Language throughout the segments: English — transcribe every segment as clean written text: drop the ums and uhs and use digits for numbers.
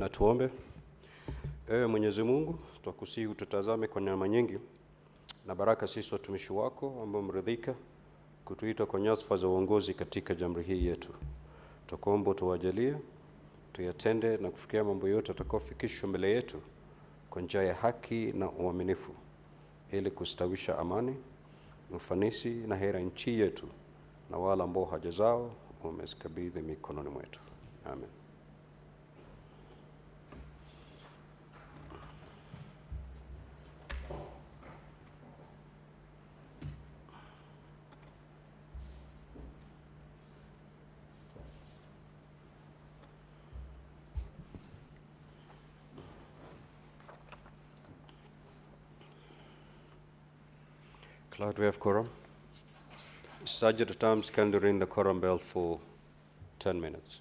Na tuombe. Ewe Mwenyezi Mungu, twakusihi ututazame kwa neema nyingi na baraka sisi watumishi wako ambao mridhika kutuita kwa nyadhifa za uongozi katika jamii hii yetu. Tukuomba tuwajalie tuyatende na kufikia mambo yote atakayofikishwa mbele yetu kwa njia ya haki na uaminifu, ili kustawisha amani, ufanisi na hera nchi yetu na wale ambao haja zao umezikabidhi mikononi mwetu. Amen. Cloud, we have quorum. Sergeant at Arms can ring the quorum bell for 10 minutes.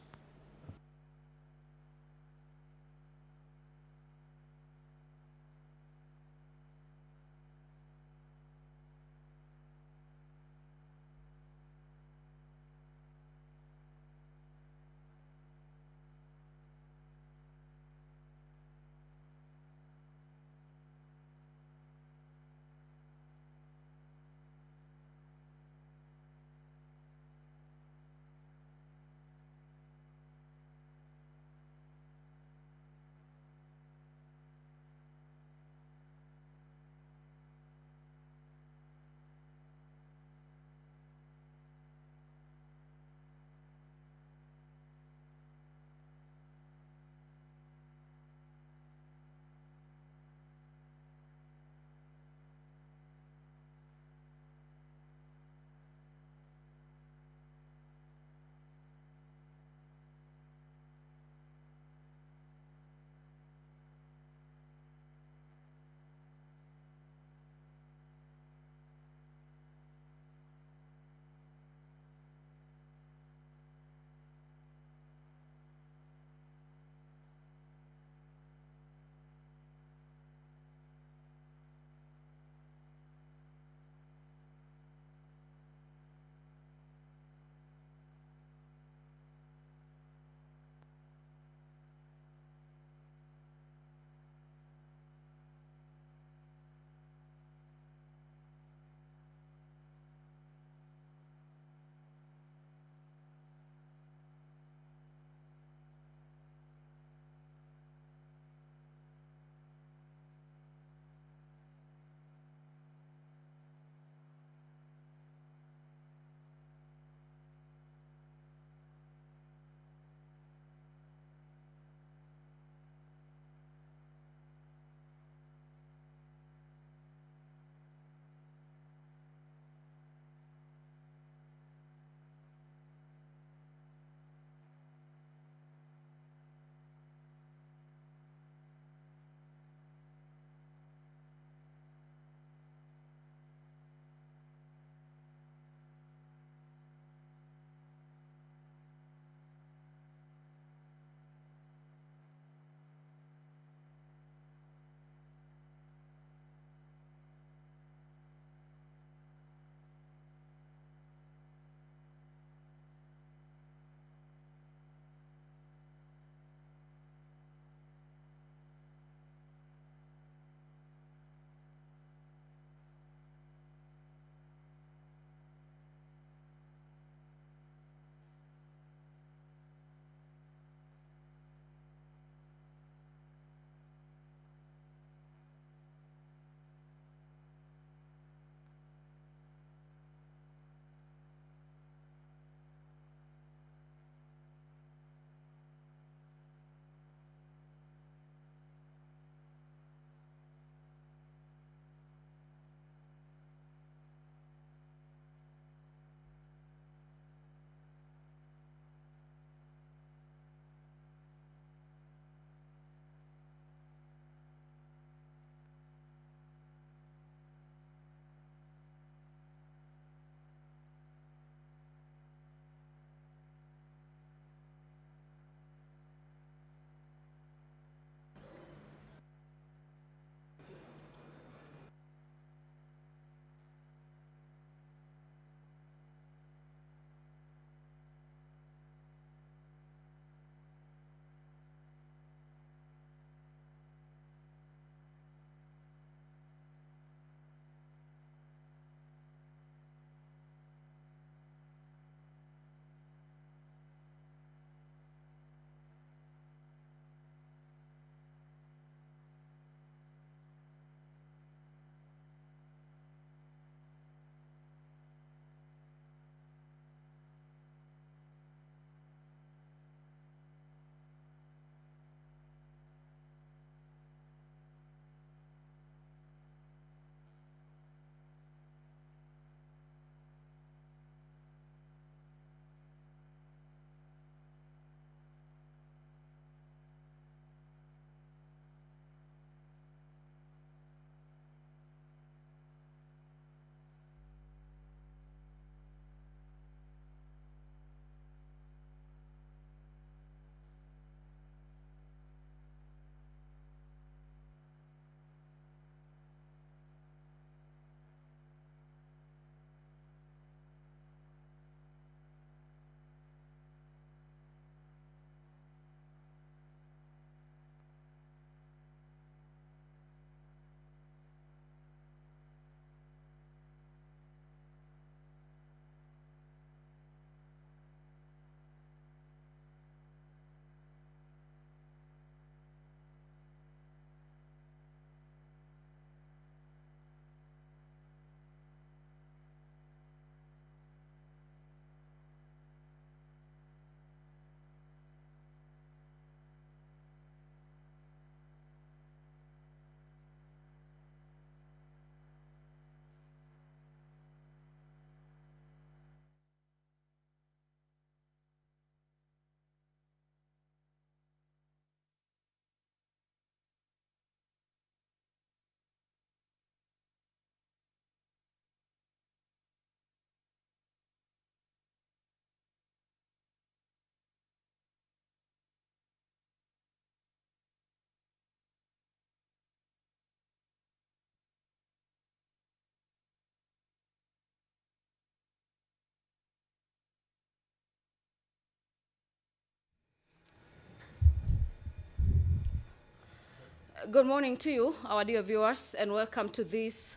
Good morning to you, our dear viewers, and welcome to this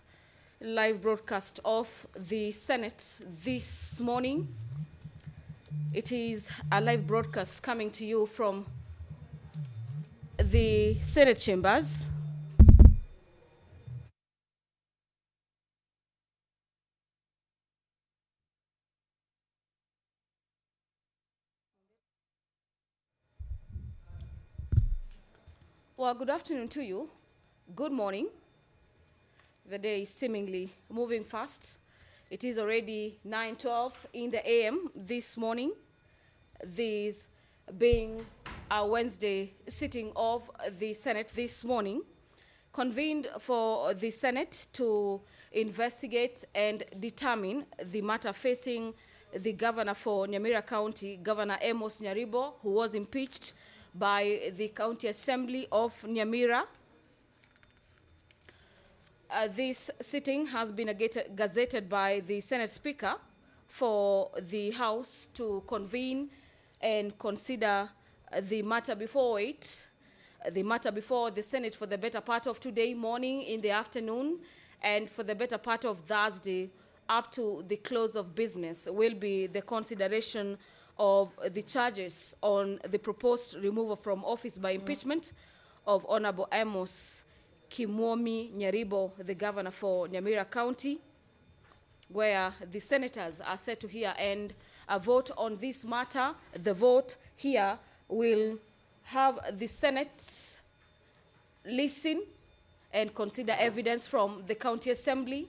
live broadcast of the Senate this morning. It is a live broadcast coming to you from the Senate chambers. Well, good afternoon to you. Good morning. The day is seemingly moving fast. It is already 9:12 in the AM this morning. This being a Wednesday sitting of the Senate this morning, convened for the Senate to investigate and determine the matter facing the governor for Nyamira County, Governor Amos Nyaribo, who was impeached by the County Assembly of Nyamira. This sitting has been gazetted by the Senate Speaker for the House to convene and consider the matter before it, the matter before the Senate for the better part of today morning in the afternoon, and for the better part of Thursday up to the close of business will be the consideration of the charges on the proposed removal from office by impeachment of Honorable Amos Kimwomi Nyaribo, the governor for Nyamira County, where the senators are set to hear and vote on this matter. The vote here will have the Senate listen and consider evidence from the County Assembly,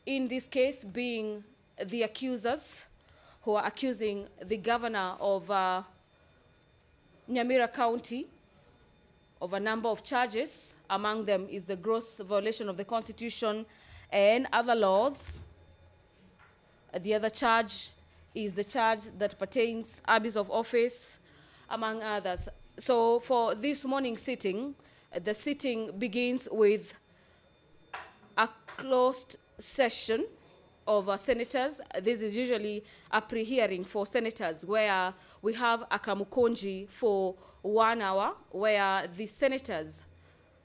in this case being the accusers who are accusing the governor of Nyamira County of a number of charges. Among them is the gross violation of the Constitution and other laws. The other charge is the charge that pertains abuse of office, among others. So for this morning sitting, the sitting begins with a closed session of senators. This is usually a pre-hearing for senators where we have a kamukonji for 1 hour, where the senators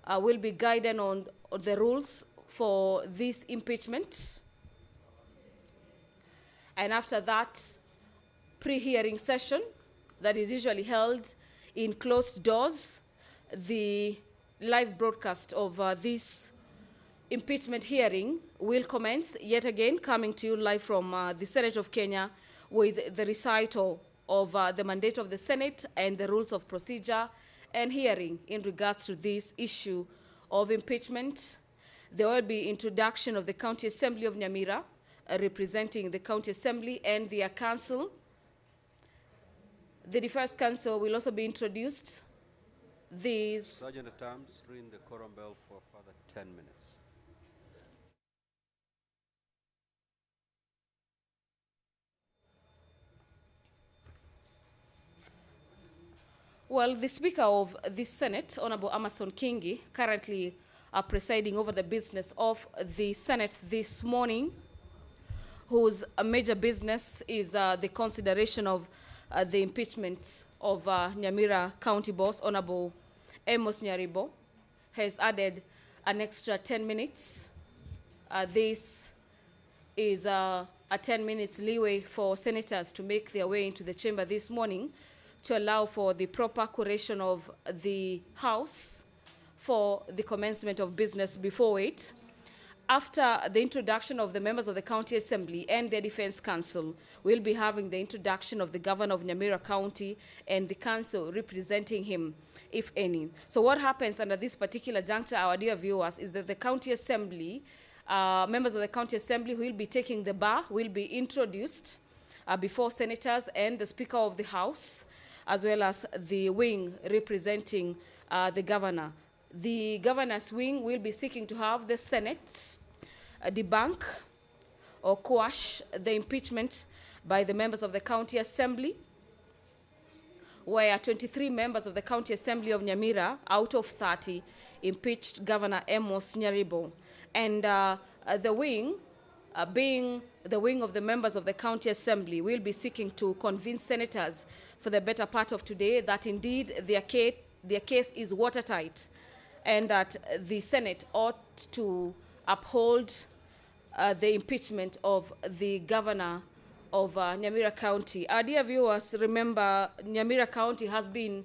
will be guided on the rules for this impeachment. And after that pre-hearing session that is usually held in closed doors, the live broadcast of this impeachment hearing will commence, yet again coming to you live from the Senate of Kenya with the recital of the mandate of the Senate and the rules of procedure and hearing in regards to this issue of impeachment. There will be introduction of the County Assembly of Nyamira, representing the County Assembly and their council. The Defense Council will also be introduced. Sergeant at Arms, ring the quorum bell for further 10 minutes. Well, the Speaker of the Senate, Honorable Amason Kingi, currently presiding over the business of the Senate this morning, whose major business is the consideration of the impeachment of Nyamira County Boss, Honorable Amos Nyaribo, has added an extra 10 minutes. This is a 10 minutes leeway for senators to make their way into the chamber this morning to allow for the proper curation of the House for the commencement of business before it. After the introduction of the members of the County Assembly and the Defense Council, we'll be having the introduction of the governor of Nyamira County and the council representing him, if any. So what happens under this particular juncture, our dear viewers, is that the County Assembly, members of the County Assembly who will be taking the bar will be introduced before senators and the Speaker of the House, as well as the wing representing the governor. The governor's wing will be seeking to have the Senate debunk or quash the impeachment by the members of the County Assembly, where 23 members of the County Assembly of Nyamira out of 30 impeached Governor Amos Nyaribo. And the wing, being the wing of the members of the County Assembly, will be seeking to convince senators for the better part of today that indeed their case is watertight and that the Senate ought to uphold the impeachment of the governor of Nyamira County. Our dear viewers, remember Nyamira County has been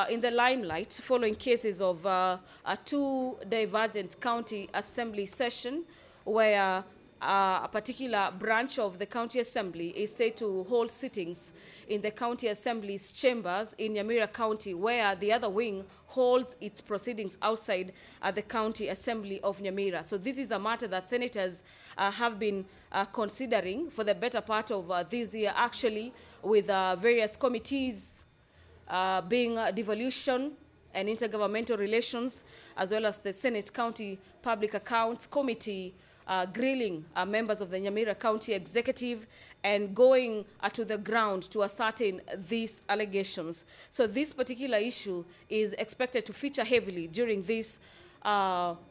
in the limelight following cases of a two divergent county assembly session where a particular branch of the county assembly is said to hold sittings in the county assembly's chambers in Nyamira County, where the other wing holds its proceedings outside the county assembly of Nyamira. So this is a matter that senators have been considering for the better part of this year, actually, with various committees being devolution and intergovernmental relations, as well as the Senate County Public Accounts Committee grilling members of the Nyamira County Executive and going to the ground to ascertain these allegations. So this particular issue is expected to feature heavily during this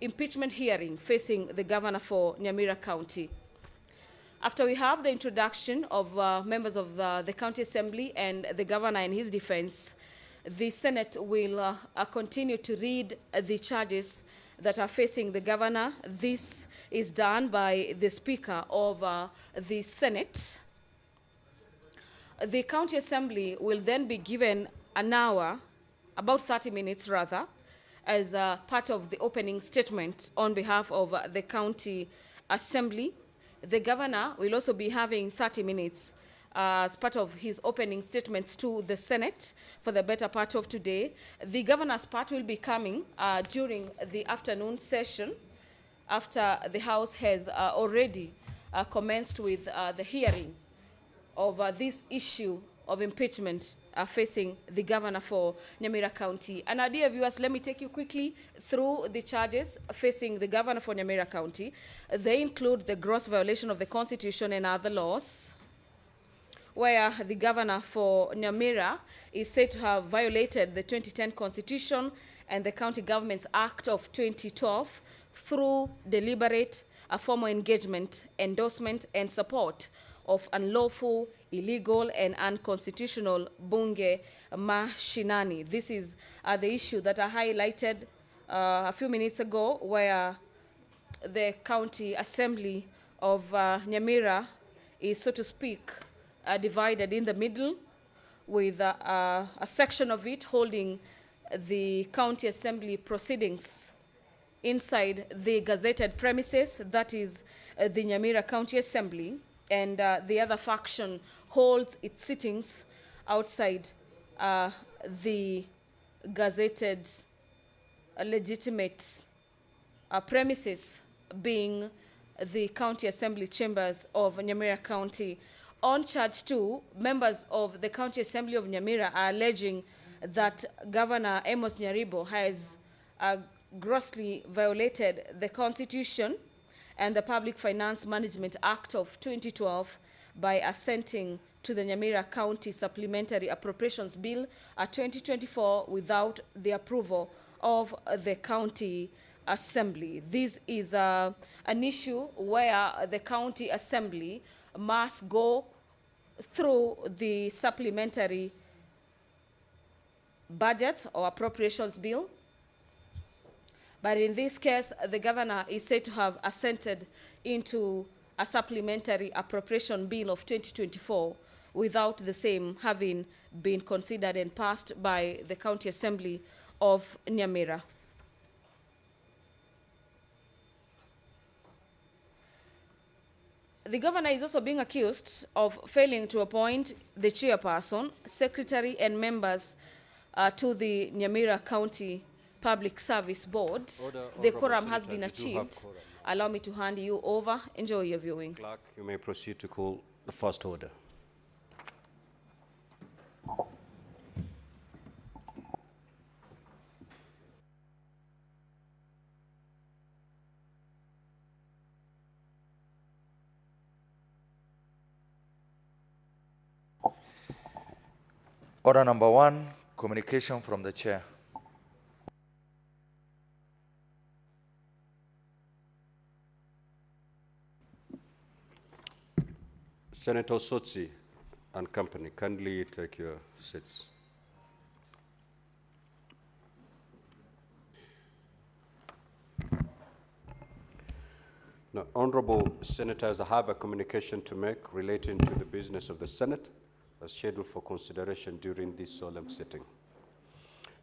impeachment hearing facing the governor for Nyamira County. After we have the introduction of members of the County Assembly and the governor and his defense, the Senate will continue to read the charges that are facing the governor. This is done by the Speaker of the Senate. The County Assembly will then be given an hour, about 30 minutes rather, as part of the opening statement on behalf of the County Assembly. The governor will also be having 30 minutes as part of his opening statements to the Senate for the better part of today. The governor's part will be coming during the afternoon session after the House has already commenced with the hearing of this issue of impeachment facing the governor for Nyamira County. And our dear viewers, let me take you quickly through the charges facing the governor for Nyamira County. They include the gross violation of the Constitution and other laws, where the governor for Nyamira is said to have violated the 2010 Constitution and the County Governments Act of 2012 through deliberate, formal engagement, endorsement, and support of unlawful, illegal, and unconstitutional bunge mashinani. This is the issue that I highlighted a few minutes ago, where the County Assembly of Nyamira is, so to speak, divided in the middle, with a section of it holding the County Assembly proceedings inside the gazetted premises, that is the Nyamira County Assembly, and the other faction holds its sittings outside the gazetted legitimate premises, being the County Assembly chambers of Nyamira County. On charge 2, members of the County Assembly of Nyamira are alleging that Governor Amos Nyaribo has grossly violated the Constitution and the Public Finance Management Act of 2012 by assenting to the Nyamira County Supplementary Appropriations Bill 2024 without the approval of the County Assembly. This is an issue where the County Assembly must go through the supplementary budget or appropriations bill. But in this case, the governor is said to have assented into a supplementary appropriation bill of 2024 without the same having been considered and passed by the County Assembly of Nyamira. The governor is also being accused of failing to appoint the chairperson, secretary, and members to the Nyamira County Public Service Board. The quorum has been achieved. Allow me to hand you over. Enjoy your viewing. Clerk, you may proceed to call the first order. Order number 1, communication from the chair. Senator Sotsi and company, kindly take your seats. Now, honorable senators, I have a communication to make relating to the business of the Senate as scheduled for consideration during this solemn sitting.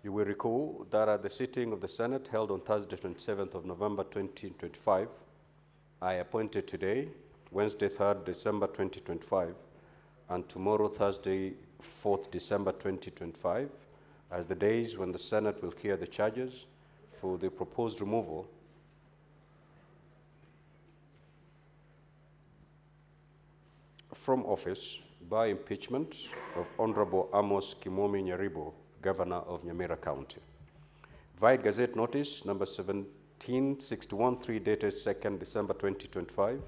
You will recall that at the sitting of the Senate held on Thursday, 27th of November, 2025, I appointed today, Wednesday, 3rd December 2025, and tomorrow, Thursday, 4th December 2025, as the days when the Senate will hear the charges for the proposed removal from office by impeachment of Honorable Amos Kimomi Nyaribo, Governor of Nyamira County. Via Gazette Notice number 1761-3 dated 2nd December 2025,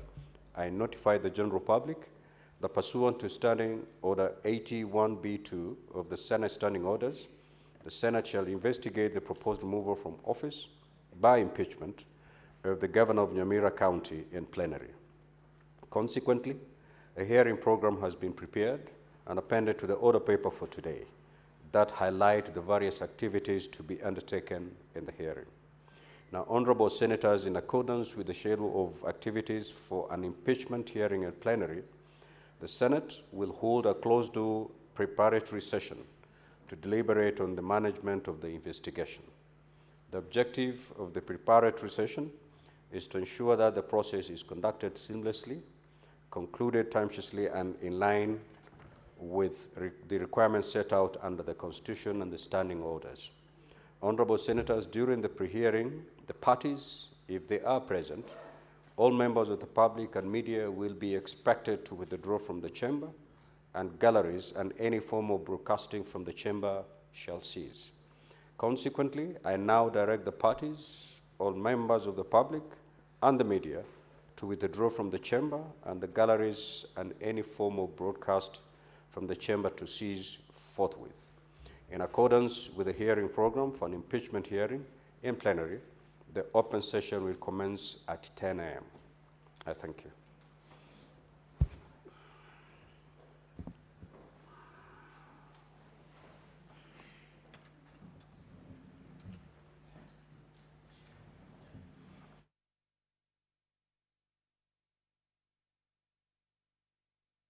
I notify the general public that pursuant to Standing Order 81B2 of the Senate Standing Orders, the Senate shall investigate the proposed removal from office by impeachment of the Governor of Nyamira County in plenary. Consequently, a hearing program has been prepared and appended to the order paper for today that highlight the various activities to be undertaken in the hearing. Now, honorable senators, in accordance with the schedule of activities for an impeachment hearing in plenary, the Senate will hold a closed-door preparatory session to deliberate on the management of the investigation. The objective of the preparatory session is to ensure that the process is conducted seamlessly, concluded timeously, and in line with the requirements set out under the Constitution and the standing orders. Honorable senators, during the pre-hearing, the parties, if they are present, all members of the public and media will be expected to withdraw from the chamber, and galleries and any form of broadcasting from the chamber shall cease. Consequently, I now direct the parties, all members of the public and the media to withdraw from the chamber, and the galleries and any form of broadcast from the chamber to cease forthwith. In accordance with the hearing program for an impeachment hearing in plenary, the open session will commence at 10 a.m. I thank you.